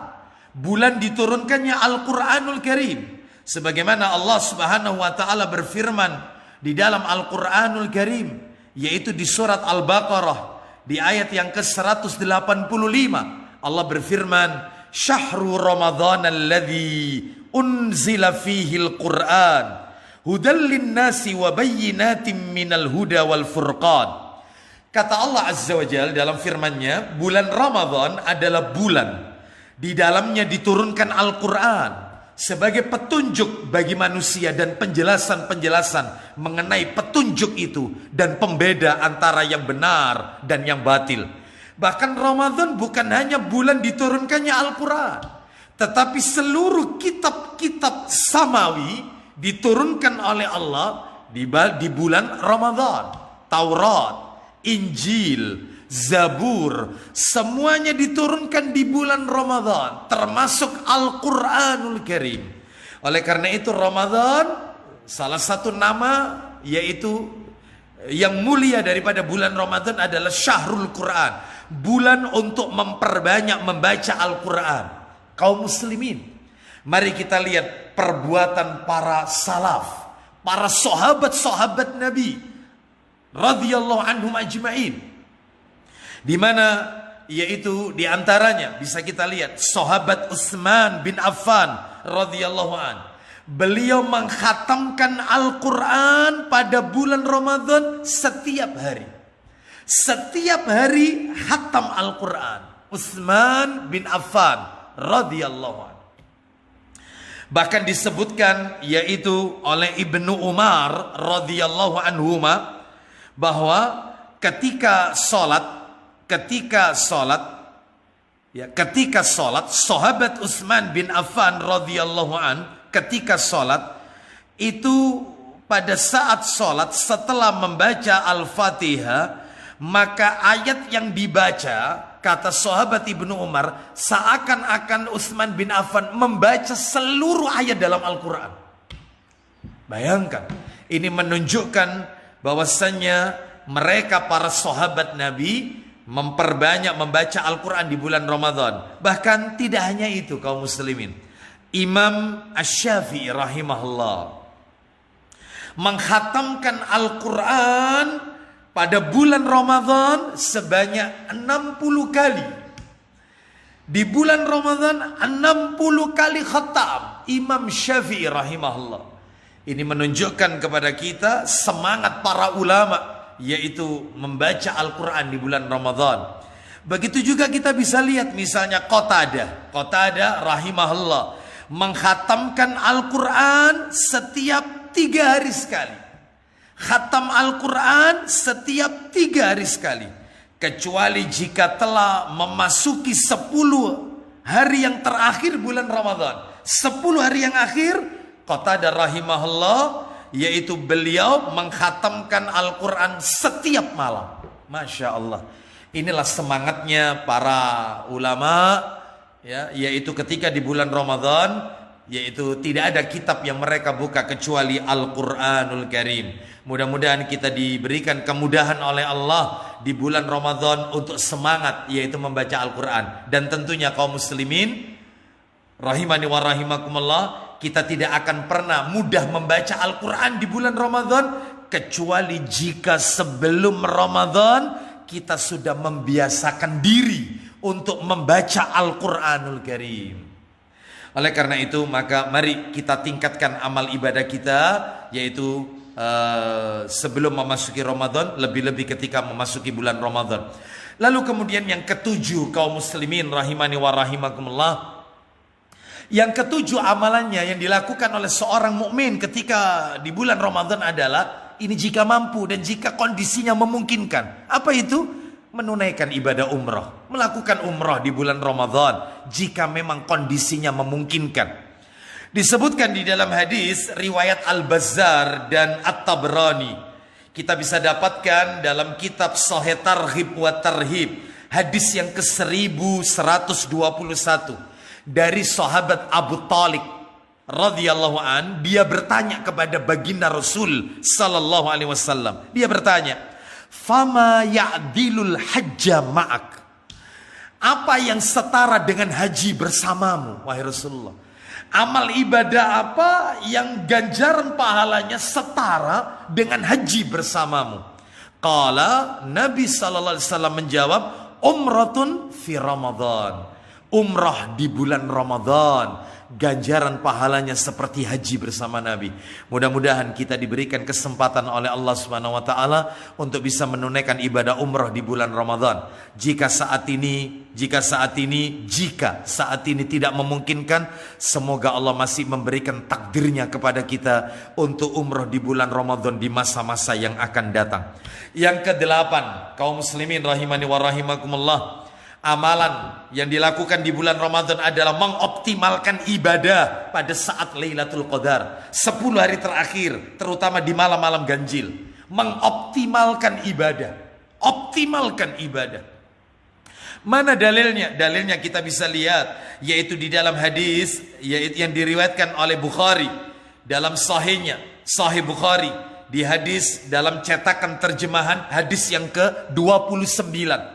bulan diturunkannya Al-Quranul Karim. Sebagaimana Allah Subhanahu wa taala berfirman di dalam Al-Quranul Karim, yaitu di surat Al-Baqarah di ayat yang ke-185. Allah berfirman, "Syahrul Ramadan alladzi unzila fihi al-Quran hudal lin-nasi wa bayyinatin minal huda wal furqan." Kata Allah Azza wa Jalla dalam firman-Nya, bulan Ramadan adalah bulan di dalamnya diturunkan Al-Quran sebagai petunjuk bagi manusia dan penjelasan-penjelasan mengenai petunjuk itu dan pembeda antara yang benar dan yang batil. Bahkan Ramadan bukan hanya bulan diturunkannya Al-Quran, tetapi seluruh kitab-kitab samawi diturunkan oleh Allah di bulan Ramadan. Taurat, Injil, Zabur, semuanya diturunkan di bulan Ramadan, termasuk Al-Quranul Karim. Oleh karena itu Ramadan, salah satu nama yaitu yang mulia daripada bulan Ramadan adalah Syahrul Quran, bulan untuk memperbanyak membaca Al-Quran. Kaum muslimin, mari kita lihat perbuatan para salaf, para sahabat-sahabat Nabi radhiyallahu anhum ajma'in, di mana yaitu di antaranya bisa kita lihat sahabat Utsman bin Affan radhiyallahu an. Beliau mengkhatamkan Al-Quran pada bulan Ramadan setiap hari. Setiap hari khatam Al-Quran. Utsman bin Affan radhiyallahu an. Bahkan disebutkan yaitu oleh Ibnu Umar radhiyallahu anhuma bahwa ketika sholat sahabat Utsman bin Affan radhiyallahu an ketika sholat itu, pada saat sholat setelah membaca Al-Fatihah, maka ayat yang dibaca, kata sahabat Ibnu Umar, seakan-akan Utsman bin Affan membaca seluruh ayat dalam Al-Quran. Bayangkan, ini menunjukkan bahwasannya mereka para sahabat Nabi memperbanyak membaca Al-Quran di bulan Ramadan. Bahkan tidak hanya itu kaum muslimin, Imam Asy-Syafi'i rahimahullah mengkhatamkan Al-Quran pada bulan Ramadan sebanyak 60 kali. Di bulan Ramadan 60 kali khatam Imam Syafi'i rahimahullah. Ini menunjukkan kepada kita semangat para ulama, yaitu membaca Al-Quran di bulan Ramadan. Begitu juga kita bisa lihat misalnya Qatadah rahimahullah mengkhatamkan Al-Quran setiap 3 hari sekali. Khatam Al-Quran setiap 3 hari sekali. Kecuali jika telah memasuki 10 hari yang terakhir bulan Ramadan. 10 hari yang akhir, Qatadah rahimahullah, yaitu beliau mengkhatamkan Al-Quran setiap malam. Masya Allah. Inilah semangatnya para ulama, ya, yaitu ketika di bulan Ramadan, yaitu tidak ada kitab yang mereka buka kecuali Al-Quranul Karim. Mudah-mudahan kita diberikan kemudahan oleh Allah di bulan Ramadan untuk semangat, yaitu membaca Al-Quran. Dan tentunya kaum muslimin rahimani wa rahimakumullah, kita tidak akan pernah mudah membaca Al-Quran di bulan Ramadan kecuali jika sebelum Ramadan kita sudah membiasakan diri untuk membaca Al-Quranul Karim. Oleh karena itu, maka mari kita tingkatkan amal ibadah kita, yaitu sebelum memasuki Ramadan, lebih-lebih ketika memasuki bulan Ramadan. Lalu kemudian yang ketujuh, kaum muslimin rahimani wa rahimakumullah, yang ketujuh amalannya yang dilakukan oleh seorang mukmin ketika di bulan Ramadan adalah, ini jika mampu dan jika kondisinya memungkinkan. Apa itu? Menunaikan ibadah umrah, melakukan umrah di bulan Ramadan jika memang kondisinya memungkinkan. Disebutkan di dalam hadis riwayat Al-Bazzar dan At-Tabrani. Kita bisa dapatkan dalam kitab Sahih Targhib wa Tarhib, hadis yang ke-1121 dari sahabat Abu Talib radhiyallahu an. Dia bertanya kepada baginda Rasul sallallahu alaihi wasallam. Dia bertanya, "Fama ya'dilul hajja ma'ak?" Apa yang setara dengan haji bersamamu, wahai Rasulullah? Amal ibadah apa yang ganjaran pahalanya setara dengan haji bersamamu? Qala, Nabi sallallahu alaihi wasallam menjawab, "Umratun fi Ramadan." Umrah di bulan Ramadan, ganjaran pahalanya seperti haji bersama Nabi. Mudah-mudahan kita diberikan kesempatan oleh Allah Subhanahu wa taala untuk bisa menunaikan ibadah umrah di bulan Ramadan. Jika saat ini tidak memungkinkan, semoga Allah masih memberikan takdirnya kepada kita untuk umrah di bulan Ramadan di masa-masa yang akan datang. Yang ke-8, kaum muslimin rahimani wa rahimakumullah, amalan yang dilakukan di bulan Ramadan adalah mengoptimalkan ibadah pada saat Lailatul Qadar, 10 hari terakhir, terutama di malam-malam ganjil. Mengoptimalkan ibadah, optimalkan ibadah. Mana dalilnya? Dalilnya kita bisa lihat, yaitu di dalam hadis yaitu yang diriwayatkan oleh Bukhari dalam sahihnya, Sahih Bukhari, di hadis dalam cetakan terjemahan hadis yang ke-29.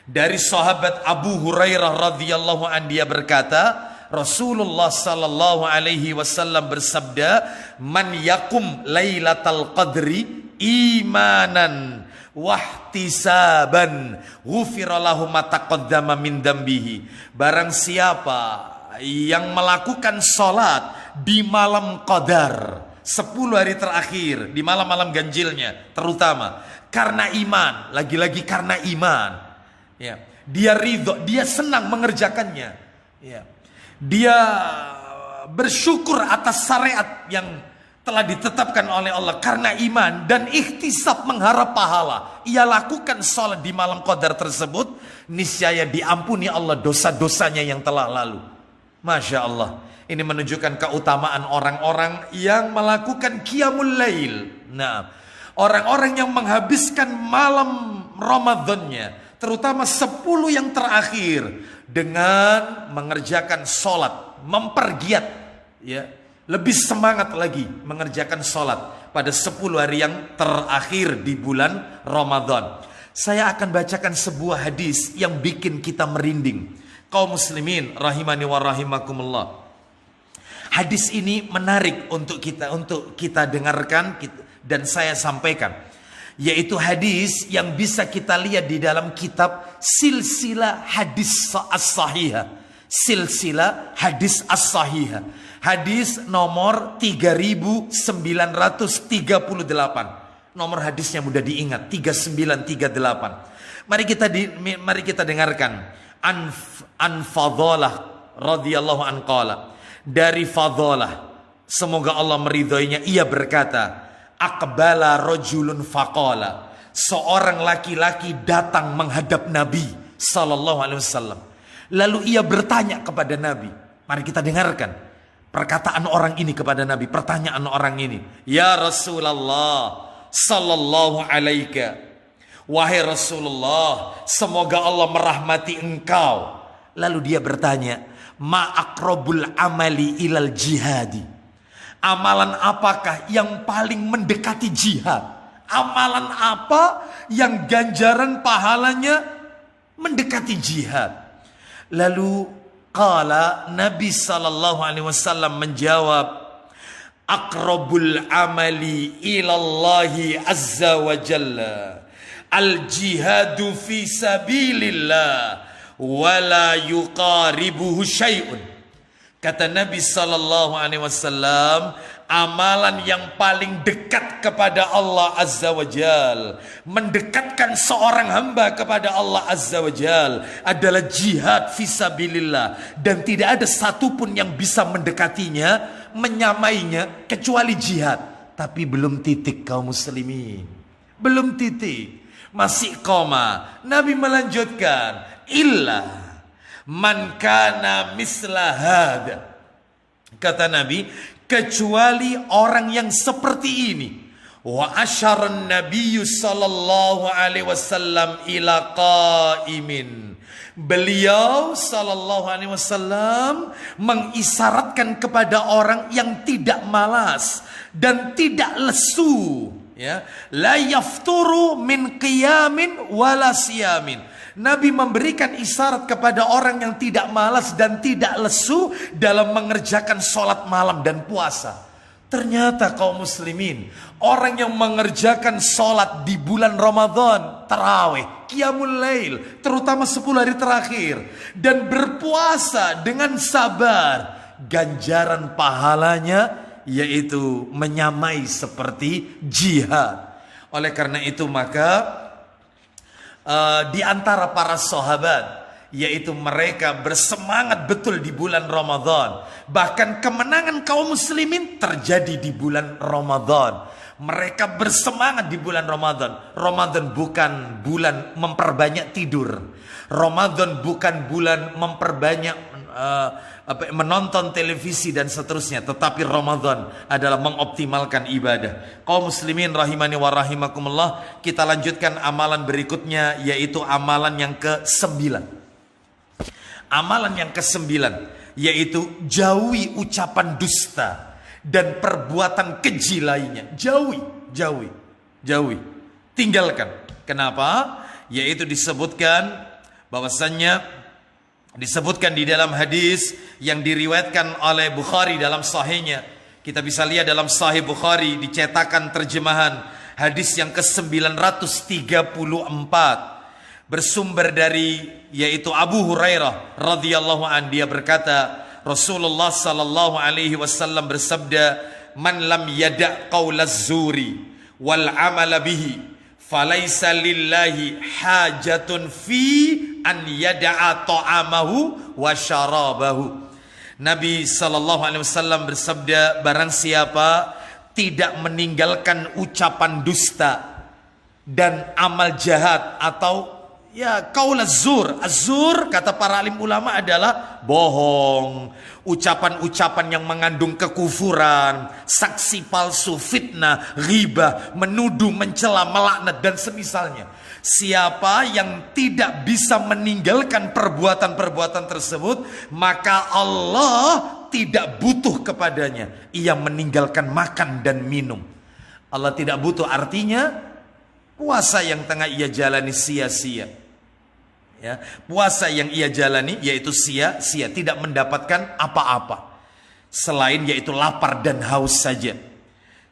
Dari sahabat Abu Hurairah radhiyallahu an, dia berkata, Rasulullah sallallahu alaihi wasallam bersabda, "Man yakum lailatal qadri imanan wahtisaban, ghufira lahu ma taqaddama min dambihi." Barang siapa yang melakukan salat di malam qadar, 10 hari terakhir, di malam-malam ganjilnya terutama, karena iman, lagi-lagi karena iman, ya, dia ridho, dia senang mengerjakannya, ya, dia bersyukur atas syariat yang telah ditetapkan oleh Allah karena iman dan ikhtisab mengharap pahala. Ia lakukan sholat di malam qadar tersebut, niscaya diampuni Allah dosa-dosanya yang telah lalu. Masya Allah, ini menunjukkan keutamaan orang-orang yang melakukan qiyamul lail. Nah, orang-orang yang menghabiskan malam Ramadannya, terutama 10 yang terakhir, dengan mengerjakan sholat, mempergiat, ya, lebih semangat lagi mengerjakan sholat pada 10 hari yang terakhir di bulan Ramadan. Saya akan bacakan sebuah hadis yang bikin kita merinding, kaum muslimin rahimani wa rahimakumullah. Hadis ini menarik untuk kita dengarkan dan saya sampaikan, yaitu hadis yang bisa kita lihat di dalam kitab Silsilah Hadis As-Sahihah. Silsilah Hadis As-Sahihah. Hadis nomor 3938. Nomor hadisnya mudah diingat, 3938. Mari kita dengarkan an Fadhalah radhiyallahu an qala. Dari Fadhalah, semoga Allah meridhoinya, ia berkata, aqbala rajulun faqala. Seorang laki-laki datang menghadap Nabi sallallahu alaihi wasallam. Lalu ia bertanya kepada Nabi. Mari kita dengarkan perkataan orang ini kepada Nabi, pertanyaan orang ini. Ya Rasulullah sallallahu alaika, wahai Rasulullah, semoga Allah merahmati engkau. Lalu dia bertanya, ma aqrabul amali ilal jihadi. Amalan apakah yang paling mendekati jihad? Amalan apa yang ganjaran pahalanya mendekati jihad? Lalu qala, Nabi sallallahu alaihi wasallam menjawab, aqrabul amali ilallahi azza wa jalla al jihadu fi sabilillah wala yuqaribuhu syai'un. Kata Nabi sallallahu alaihi wasallam, amalan yang paling dekat kepada Allah azza wa jal, mendekatkan seorang hamba kepada Allah azza wa jal, adalah jihad fisabilillah. Dan tidak ada satupun yang bisa mendekatinya, menyamainya, kecuali jihad. Tapi belum titik kaum muslimin, belum titik, masih koma. Nabi melanjutkan, illa man kana misla hada. Kata Nabi, kecuali orang yang seperti ini. Wa asyaran nabiyyu sallallahu alaihi wasallam ila qaimin. Beliau sallallahu alaihi wasallam mengisyaratkan kepada orang yang tidak malas dan tidak lesu, ya, la yafturu min qiyamin wala siyamin. Nabi memberikan isyarat kepada orang yang tidak malas dan tidak lesu dalam mengerjakan sholat malam dan puasa. Ternyata kaum muslimin, orang yang mengerjakan sholat di bulan Ramadan, tarawih, qiyamul lail, terutama 10 hari terakhir, dan berpuasa dengan sabar, ganjaran pahalanya yaitu menyamai seperti jihad. Oleh karena itu maka di antara para sahabat, yaitu mereka bersemangat betul di bulan Ramadan. Bahkan kemenangan kaum muslimin terjadi di bulan Ramadan. Mereka bersemangat di bulan Ramadan. Ramadan bukan bulan memperbanyak tidur. Ramadan bukan bulan memperbanyak menonton televisi dan seterusnya, tetapi Ramadan adalah mengoptimalkan ibadah. Kaum muslimin rahimani wa rahimakumullah, kita lanjutkan amalan berikutnya, yaitu amalan yang ke-9. Amalan yang ke-9 yaitu jauhi ucapan dusta dan perbuatan keji lainnya. Jauhi, tinggalkan. Kenapa? Yaitu disebutkan bahwasannya, disebutkan di dalam hadis yang diriwayatkan oleh Bukhari dalam sahihnya. Kita bisa lihat dalam Sahih Bukhari dicetakan terjemahan hadis yang ke-934, bersumber dari yaitu Abu Hurairah radhiyallahu an. Dia berkata, Rasulullah sallallahu alaihi wasallam bersabda, man lam yada' qaulaz zuri wal amala bihi falaisa lillahi hajatun fi an yada'a ta'amahu wa syarabahu. Nabi sallallahu alaihi wasallam bersabda, barang siapa tidak meninggalkan ucapan dusta dan amal jahat atau qaul az-zur. Az-zur kata para alim ulama adalah bohong, ucapan-ucapan yang mengandung kekufuran, saksi palsu, fitnah, ghibah, menuduh, mencela, melaknat dan semisalnya. Siapa yang tidak bisa meninggalkan perbuatan-perbuatan tersebut, maka Allah tidak butuh kepadanya. Ia meninggalkan makan dan minum. Allah tidak butuh, artinya puasa yang tengah ia jalani sia-sia. Ya, puasa yang ia jalani yaitu sia-sia, tidak mendapatkan apa-apa selain yaitu lapar dan haus saja.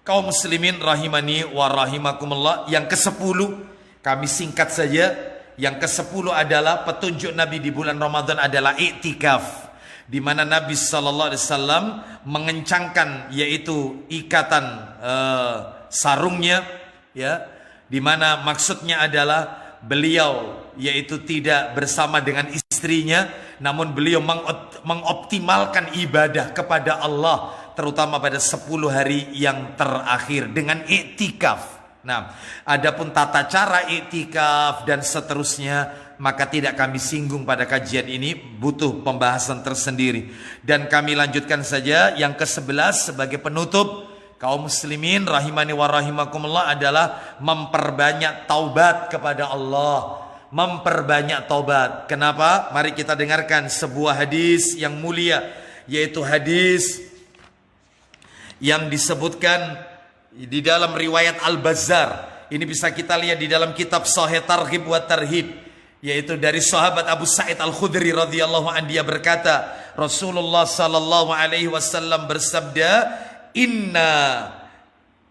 Kaum muslimin rahimani wa rahimakumullah, yang ke-10 kami singkat saja. Yang ke-10 adalah petunjuk Nabi di bulan Ramadan adalah iktikaf, di mana Nabi sallallahu alaihi wasallam mengencangkan yaitu ikatan sarungnya, ya, di mana maksudnya adalah beliau yaitu tidak bersama dengan istrinya, namun beliau mengoptimalkan ibadah kepada Allah, terutama pada 10 hari yang terakhir dengan iktikaf. Nah, adapun tata cara iktikaf dan seterusnya, maka tidak kami singgung pada kajian ini, butuh pembahasan tersendiri. Dan kami lanjutkan saja yang ke-11 sebagai penutup. Kaum muslimin rahimani wa rahimakumullah adalah memperbanyak taubat kepada Allah. Memperbanyak taubat. Kenapa? Mari kita dengarkan sebuah hadis yang mulia, yaitu hadis yang disebutkan di dalam riwayat Al-Bazzar. Ini bisa kita lihat di dalam kitab Sahih Targhib wa Tarhib, yaitu dari sahabat Abu Sa'id Al-Khudri radhiyallahu anhu. Dia berkata, Rasulullah sallallahu alaihi wasallam bersabda, "Inna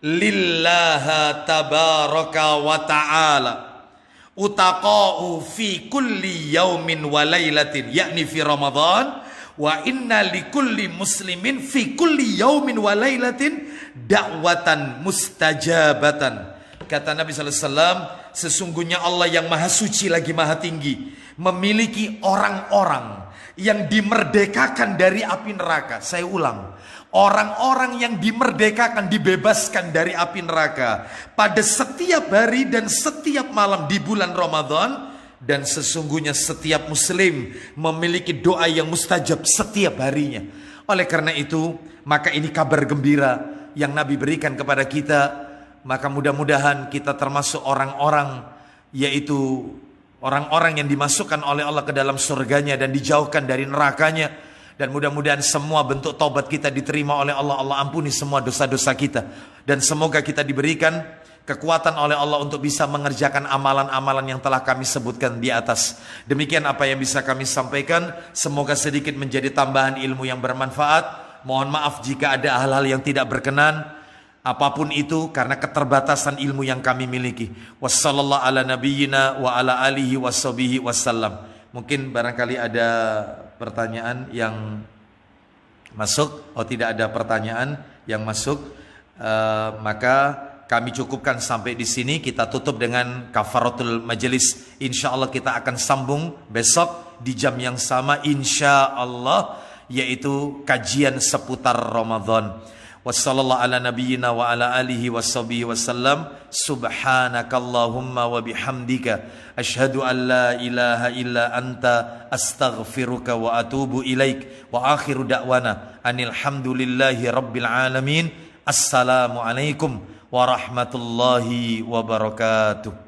lillaha tabaraka wa ta'ala utaqa'u fi kulli yaumin wa lailatin," yakni fi Ramadan, "wa inna likulli muslimin fi kulli yaumin wa lailatin da'watan mustajabatan." Kata Nabi sallallahu alaihi wasallam, sesungguhnya Allah yang maha suci lagi maha tinggi memiliki orang-orang yang dimerdekakan dari api neraka. Saya ulang, orang-orang yang dimerdekakan, dibebaskan dari api neraka pada setiap hari dan setiap malam di bulan Ramadan. Dan sesungguhnya setiap muslim memiliki doa yang mustajab setiap harinya. Oleh karena itu, maka ini kabar gembira yang Nabi berikan kepada kita. Maka mudah-mudahan kita termasuk orang-orang, yaitu orang-orang yang dimasukkan oleh Allah ke dalam surganya dan dijauhkan dari nerakanya. Dan mudah-mudahan semua bentuk taubat kita diterima oleh Allah. Allah ampuni semua dosa-dosa kita. Dan semoga kita diberikan kekuatan oleh Allah untuk bisa mengerjakan amalan-amalan yang telah kami sebutkan di atas. Demikian apa yang bisa kami sampaikan. Semoga sedikit menjadi tambahan ilmu yang bermanfaat. Mohon maaf jika ada hal-hal yang tidak berkenan. Apapun itu karena keterbatasan ilmu yang kami miliki. Wassallallahu ala nabiyyina wa ala alihi washabihi wassalam. Mungkin barangkali ada pertanyaan yang masuk. Oh, tidak ada pertanyaan yang masuk. Maka kami cukupkan sampai di sini. Kita tutup dengan kafaratul majelis. Insya Allah kita akan sambung besok di jam yang sama, insya Allah, yaitu kajian seputar Ramadan. Wassallallahu ala nabiyyina wa ala alihi washabihi wasallam. Subhanakallahumma wa bihamdika asyhadu an la ilaha illa anta astaghfiruka wa atubu ilaik. Wa akhiru da'wana anil hamdulillahi rabbil alamin. Assalamualaikum warahmatullahi wabarakatuh.